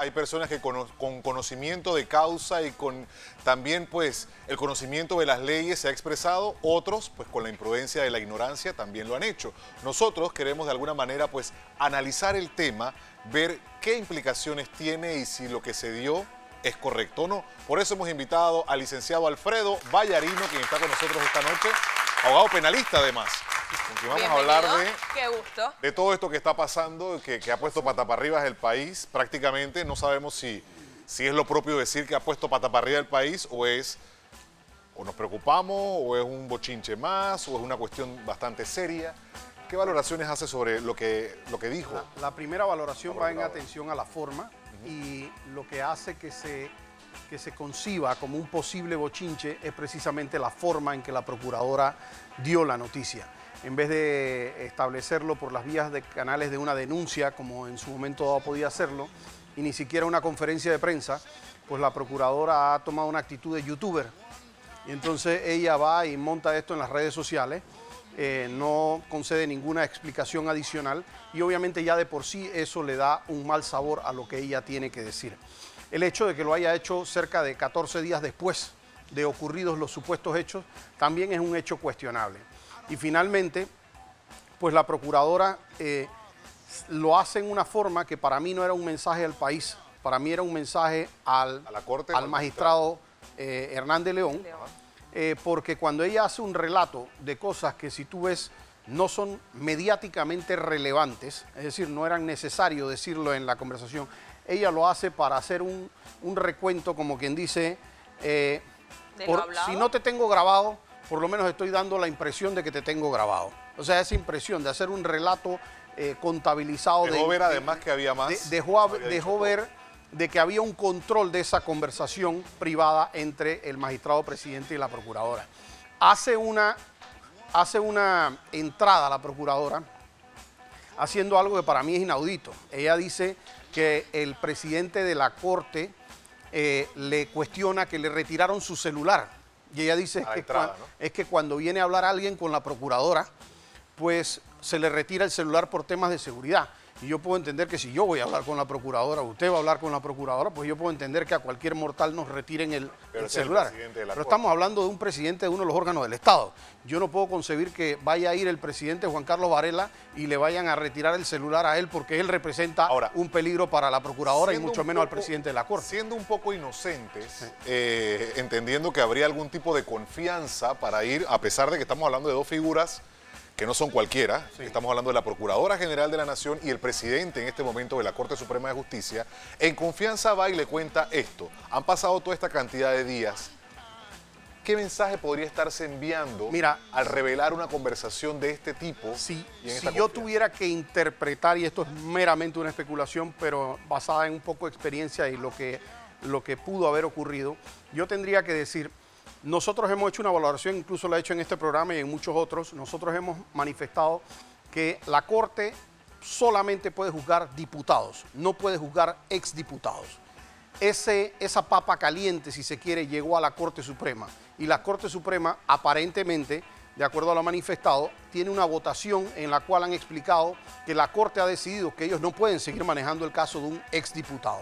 hay personas que con conocimiento de causa y con también pues el conocimiento de las leyes se ha expresado, otros pues con la imprudencia de la ignorancia también lo han hecho. Nosotros queremos de alguna manera pues analizar el tema, ver qué implicaciones tiene y si lo que se dio es correcto o no. Por eso hemos invitado al licenciado Alfredo Vallarino, quien está con nosotros esta noche, abogado penalista además, con quien vamos a hablar de todo esto que está pasando, que ha puesto pata para arriba el país prácticamente. No sabemos si es lo propio decir que ha puesto pata para arriba el país o nos preocupamos, o es un bochinche más, o es una cuestión bastante seria. ¿Qué valoraciones hace sobre lo que dijo? La primera valoración va en atención a la forma y lo que hace que se conciba como un posible bochinche es precisamente la forma en que la procuradora dio la noticia. En vez de establecerlo por las vías de canales de una denuncia, como en su momento dado podía hacerlo, y ni siquiera una conferencia de prensa, pues la procuradora ha tomado una actitud de youtuber. Y entonces ella va y monta esto en las redes sociales, no concede ninguna explicación adicional y obviamente ya de por sí eso le da un mal sabor a lo que ella tiene que decir. El hecho de que lo haya hecho cerca de 14 días después de ocurridos los supuestos hechos también es un hecho cuestionable. Y finalmente, pues la procuradora lo hace en una forma que para mí no era un mensaje al país, para mí era un mensaje al magistrado Hernández León. Porque cuando ella hace un relato de cosas que si tú ves no son mediáticamente relevantes, es decir, no eran necesario decirlo en la conversación, ella lo hace para hacer un recuento, como quien dice, si no te tengo grabado, por lo menos estoy dando la impresión de que te tengo grabado. O sea, esa impresión de hacer un relato contabilizado. Dejó ver además que había más. Dejó ver de que había un control de esa conversación privada entre el magistrado presidente y la procuradora. Hace una entrada a la procuradora haciendo algo que para mí es inaudito. Ella dice que el presidente de la Corte le cuestiona que le retiraron su celular. Y ella dice es que cuando viene a hablar alguien con la procuradora, pues se le retira el celular por temas de seguridad. Y yo puedo entender que si yo voy a hablar con la procuradora, usted va a hablar con la procuradora, pues yo puedo entender que a cualquier mortal nos retiren el celular. Pero estamos hablando de un presidente de uno de los órganos del Estado. Yo no puedo concebir que vaya a ir el presidente Juan Carlos Varela y le vayan a retirar el celular a él porque él representa un peligro para la procuradora y mucho menos al presidente de la Corte. Siendo un poco inocentes, entendiendo que habría algún tipo de confianza para ir, a pesar de que estamos hablando de dos figuras que no son cualquiera, estamos hablando de la Procuradora General de la Nación y el presidente en este momento de la Corte Suprema de Justicia, en confianza va y le cuenta esto. Han pasado toda esta cantidad de días. ¿Qué mensaje podría estarse enviando al revelar una conversación de este tipo? Si yo tuviera que interpretar, y esto es meramente una especulación, pero basada en un poco de experiencia y lo que pudo haber ocurrido, yo tendría que decir: nosotros hemos hecho una valoración, incluso la he hecho en este programa y en muchos otros. Nosotros hemos manifestado que la Corte solamente puede juzgar diputados, no puede juzgar exdiputados. Esa papa caliente, si se quiere, llegó a la Corte Suprema. Y la Corte Suprema, aparentemente, de acuerdo a lo manifestado, tiene una votación en la cual han explicado que la Corte ha decidido que ellos no pueden seguir manejando el caso de un exdiputado.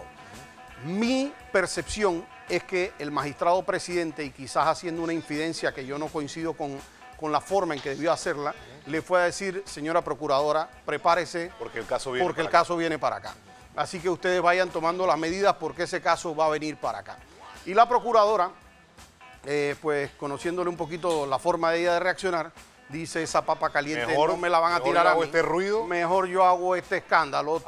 Mi percepción es que el magistrado presidente, y quizás haciendo una infidencia que yo no coincido con la forma en que debió hacerla, le fue a decir: señora procuradora, prepárese porque el caso viene para acá. Así que ustedes vayan tomando las medidas porque ese caso va a venir para acá. Y la procuradora, pues conociéndole un poquito la forma de ella de reaccionar, dice: esa papa caliente no me la van a tirar a mí. Este ruido. Mejor yo hago este escándalo,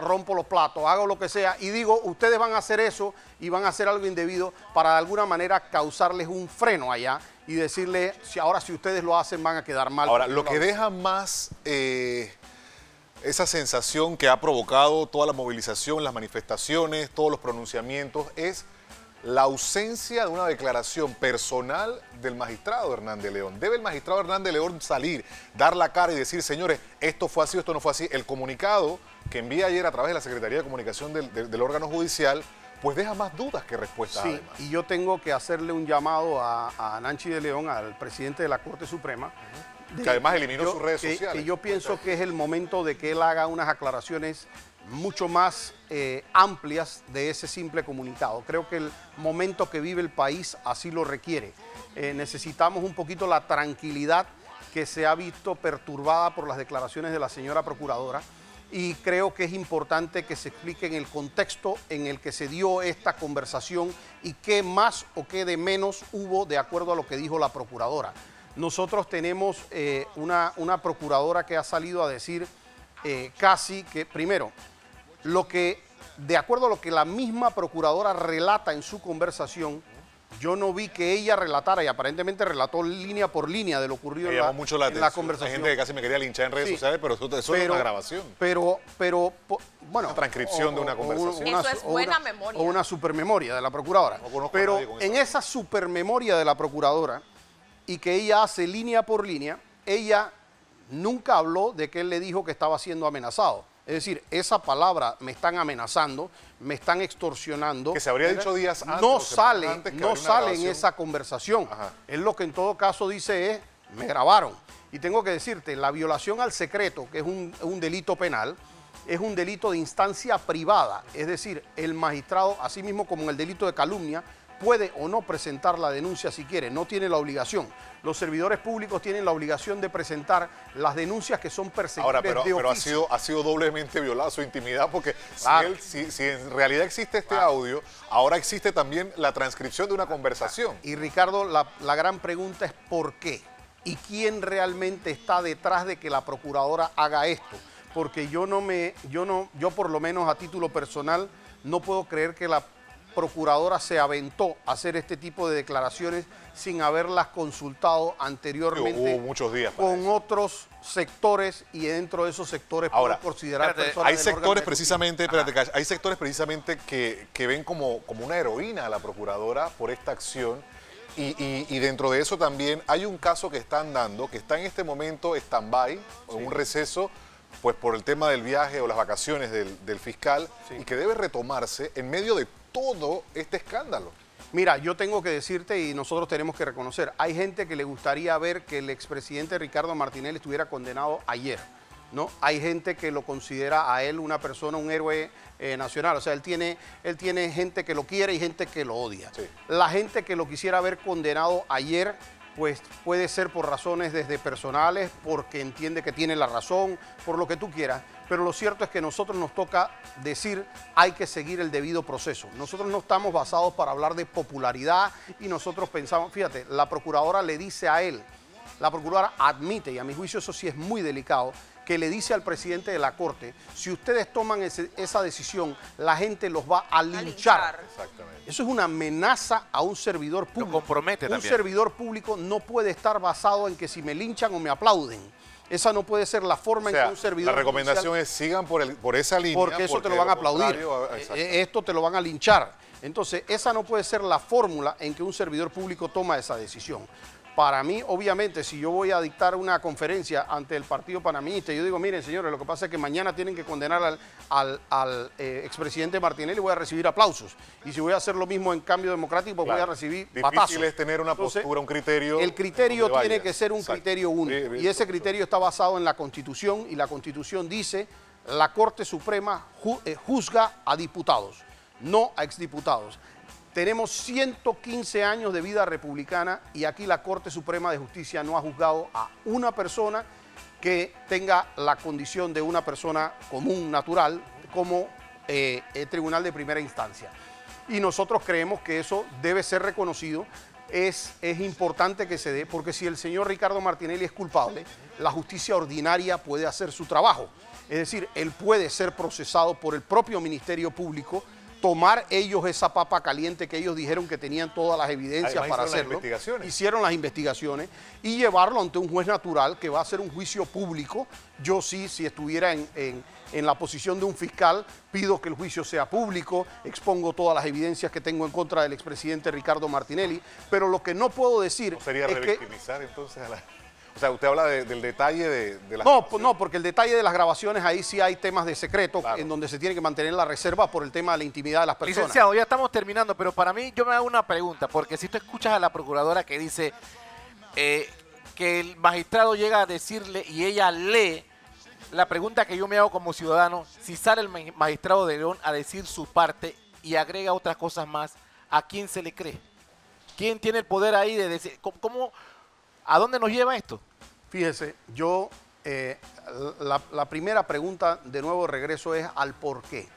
rompo los platos, hago lo que sea y digo: ustedes van a hacer eso y van a hacer algo indebido para de alguna manera causarles un freno allá y decirle: si ustedes lo hacen van a quedar mal. Ahora, lo que deja más esa sensación que ha provocado toda la movilización, las manifestaciones, todos los pronunciamientos, es la ausencia de una declaración personal del magistrado Hernández León. ¿Debe el magistrado Hernández León salir, dar la cara y decir: señores, esto fue así, esto no fue así? El comunicado que envía ayer a través de la Secretaría de Comunicación del órgano judicial, pues deja más dudas que respuestas. Sí, además. Y yo tengo que hacerle un llamado a Nancy de León, al presidente de la Corte Suprema, que además eliminó sus redes sociales. Que yo pienso que es el momento de que él haga unas aclaraciones mucho más amplias de ese simple comunicado. Creo que el momento que vive el país así lo requiere. Necesitamos un poquito la tranquilidad que se ha visto perturbada por las declaraciones de la señora procuradora, y creo que es importante que se explique en el contexto en el que se dio esta conversación y qué más o qué de menos hubo de acuerdo a lo que dijo la procuradora. Nosotros tenemos una procuradora que ha salido a decir casi que, primero, de acuerdo a lo que la misma procuradora relata en su conversación, yo no vi que ella relatara, y aparentemente relató línea por línea de lo ocurrido en la conversación. Hay gente que casi me quería linchar en redes sociales, pero eso es una grabación. Pero bueno, una transcripción de una conversación. Eso es buena memoria. O una supermemoria de la procuradora. Pero en esa supermemoria de la procuradora, y que ella hace línea por línea, ella nunca habló de que él le dijo que estaba siendo amenazado. Es decir, esa palabra, me están amenazando, me están extorsionando. Que se habría dicho días antes. No sale en esa conversación. Ajá. Él lo que en todo caso dice es, me grabaron. Y tengo que decirte, la violación al secreto, que es un delito penal, es un delito de instancia privada. Es decir, el magistrado, así mismo como en el delito de calumnia, puede o no presentar la denuncia si quiere, no tiene la obligación. Los servidores públicos tienen la obligación de presentar las denuncias que son perseguibles de oficio. Pero ha sido doblemente violada su intimidad, porque claro, si en realidad existe este audio, ahora existe también la transcripción de una conversación. Y Ricardo, la gran pregunta es ¿por qué? ¿Y quién realmente está detrás de que la procuradora haga esto? Porque yo por lo menos a título personal no puedo creer que la procuradora se aventó a hacer este tipo de declaraciones sin haberlas consultado anteriormente. Hubo muchos días con otros sectores, y dentro de esos sectores ahora, puedo considerar personas hay sectores precisamente, hay sectores precisamente que ven como una heroína a la procuradora por esta acción, y dentro de eso también hay un caso que están dando, que está en este momento stand-by, o en un receso, pues por el tema del viaje o las vacaciones del fiscal, y que debe retomarse en medio de todo este escándalo. Mira, yo tengo que decirte, y nosotros tenemos que reconocer, hay gente que le gustaría ver que el expresidente Ricardo Martinelli estuviera condenado ayer, ¿no? Hay gente que lo considera a él una persona, un héroe nacional. O sea, él tiene gente que lo quiere y gente que lo odia. Sí. La gente que lo quisiera ver condenado ayer, pues puede ser por razones desde personales, porque entiende que tiene la razón, por lo que tú quieras. Pero lo cierto es que a nosotros nos toca decir, hay que seguir el debido proceso. Nosotros no estamos basados para hablar de popularidad, y nosotros pensamos, fíjate, la procuradora le dice a él, la procuradora admite, y a mi juicio eso sí es muy delicado, que le dice al presidente de la Corte, si ustedes toman esa decisión, la gente los va a linchar. Exactamente. Eso es una amenaza a un servidor público. Lo compromete también. Un servidor público no puede estar basado en que si me linchan o me aplauden. Esa no puede ser la forma en que un servidor la recomendación es sigan por esa línea. Porque eso te lo van a aplaudir. Esto te lo van a linchar. Entonces, esa no puede ser la fórmula en que un servidor público toma esa decisión. Para mí, obviamente, si yo voy a dictar una conferencia ante el Partido Panameñista, yo digo, miren, señores, lo que pasa es que mañana tienen que condenar al expresidente Martinelli, voy a recibir aplausos. Y si voy a hacer lo mismo en Cambio Democrático, pues voy a recibir patazos. Difícil es tener una postura, un criterio. El criterio tiene que ser un criterio único. Y ese criterio está basado en la Constitución, y la Constitución dice, la Corte Suprema juzga a diputados, no a exdiputados. Tenemos 115 años de vida republicana, y aquí la Corte Suprema de Justicia no ha juzgado a una persona que tenga la condición de una persona común, natural, como el Tribunal de Primera Instancia. Y nosotros creemos que eso debe ser reconocido. Es importante que se dé, porque si el señor Ricardo Martinelli es culpable, la justicia ordinaria puede hacer su trabajo. Es decir, él puede ser procesado por el propio Ministerio Público, tomar ellos esa papa caliente que ellos dijeron que tenían todas las evidencias. Además, para hacerlo. Hicieron las investigaciones y llevarlo ante un juez natural que va a hacer un juicio público. Yo sí, si estuviera en la posición de un fiscal, pido que el juicio sea público, expongo todas las evidencias que tengo en contra del expresidente Ricardo Martinelli, pero lo que no puedo decir ¿no sería es revictimizar entonces a la... O sea, usted habla del detalle de las... No, porque el detalle de las grabaciones, ahí sí hay temas de secreto, claro, en donde se tiene que mantener la reserva por el tema de la intimidad de las personas. Licenciado, ya estamos terminando, pero para mí yo me hago una pregunta, porque si tú escuchas a la procuradora que dice que el magistrado llega a decirle y ella lee la pregunta que yo me hago como ciudadano, si sale el magistrado de León a decir su parte y agrega otras cosas más, ¿a quién se le cree? ¿Quién tiene el poder ahí de decir, a dónde nos lleva esto? Fíjese, yo, la primera pregunta, de nuevo regreso, es al por qué.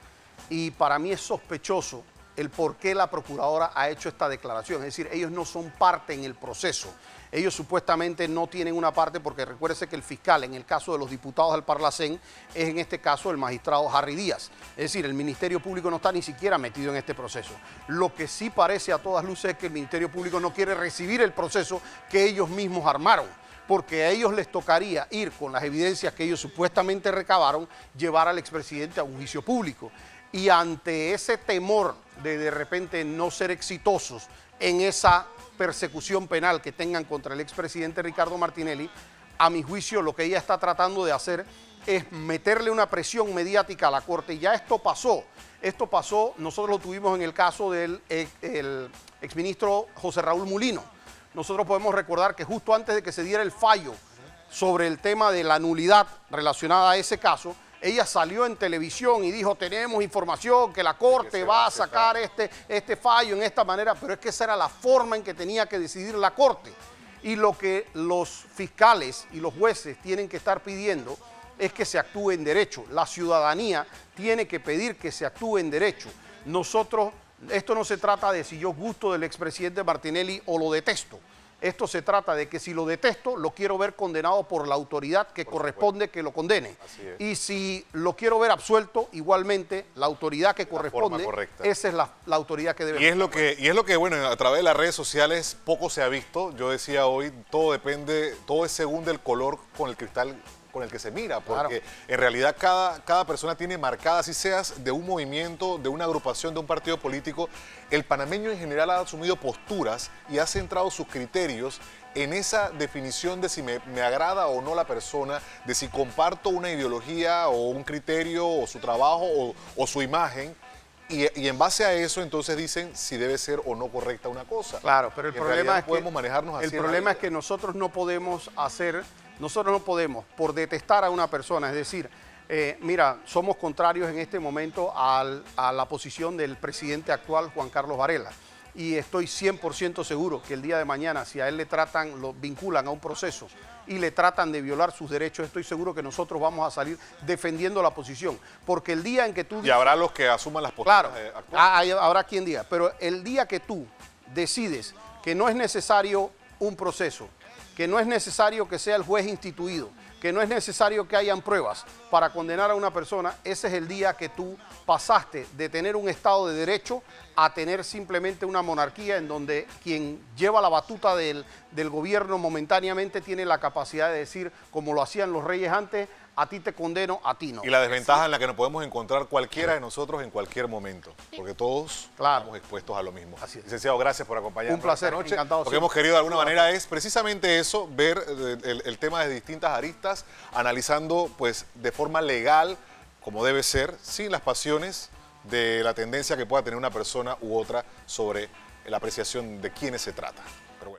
Y para mí es sospechoso el por qué la procuradora ha hecho esta declaración. Es decir, ellos no son parte en el proceso. Ellos supuestamente no tienen una parte porque recuérdese que el fiscal, en el caso de los diputados del Parlacén, es en este caso el magistrado Harry Díaz. Es decir, el Ministerio Público no está ni siquiera metido en este proceso. Lo que sí parece a todas luces es que el Ministerio Público no quiere recibir el proceso que ellos mismos armaron, porque a ellos les tocaría ir con las evidencias que ellos supuestamente recabaron, llevar al expresidente a un juicio público. Y ante ese temor de repente no ser exitosos en esa persecución penal que tengan contra el expresidente Ricardo Martinelli, a mi juicio lo que ella está tratando de hacer es meterle una presión mediática a la Corte. Y ya esto pasó, nosotros lo tuvimos en el caso del exministro José Raúl Mulino. Nosotros podemos recordar que justo antes de que se diera el fallo sobre el tema de la nulidad relacionada a ese caso, ella salió en televisión y dijo, tenemos información que la Corte va a sacar este fallo en esta manera, pero es que esa era la forma en que tenía que decidir la Corte. Y lo que los fiscales y los jueces tienen que estar pidiendo es que se actúe en derecho. La ciudadanía tiene que pedir que se actúe en derecho. Nosotros, esto no se trata de si yo gusto del expresidente Martinelli o lo detesto. Esto se trata de que si lo detesto, lo quiero ver condenado por la autoridad que corresponde que lo condene. Y si lo quiero ver absuelto, igualmente la autoridad que corresponde, esa es la autoridad que debe. Y es lo que, bueno, a través de las redes sociales poco se ha visto. Yo decía hoy, todo es según del color con el cristal con el que se mira, porque en realidad cada persona tiene marcada, si seas de un movimiento, de una agrupación, de un partido político, el panameño en general ha asumido posturas y ha centrado sus criterios en esa definición de si me agrada o no la persona, de si comparto una ideología o un criterio o su trabajo o su imagen. Y en base a eso, entonces dicen si debe ser o no correcta una cosa. Claro, pero el problema es que podemos manejarnos así. El problema es que nosotros no podemos por detestar a una persona, es decir, mira, somos contrarios en este momento a la posición del presidente actual, Juan Carlos Varela. Y estoy 100% seguro que el día de mañana, si a él lo vinculan a un proceso y le tratan de violar sus derechos, estoy seguro que nosotros vamos a salir defendiendo la posición. Porque el día en que tú... Y habrá los que asuman las posturas. Claro, habrá quien diga, pero el día que tú decides que no es necesario un proceso, que no es necesario que sea el juez instituido, que no es necesario que hayan pruebas para condenar a una persona, ese es el día que tú pasaste de tener un Estado de Derecho a tener simplemente una monarquía en donde quien lleva la batuta del gobierno momentáneamente tiene la capacidad de decir, como lo hacían los reyes antes, a ti te condeno, a ti no. Y la desventaja en la que nos podemos encontrar cualquiera de nosotros en cualquier momento, porque todos estamos expuestos a lo mismo. Así es. Licenciado, gracias por acompañarnos. Un placer, esta noche. encantado. Lo que hemos querido de alguna manera es precisamente eso, ver el tema de distintas aristas, analizando pues de forma legal, como debe ser, sin las pasiones de la tendencia que pueda tener una persona u otra sobre la apreciación de quiénes se trata.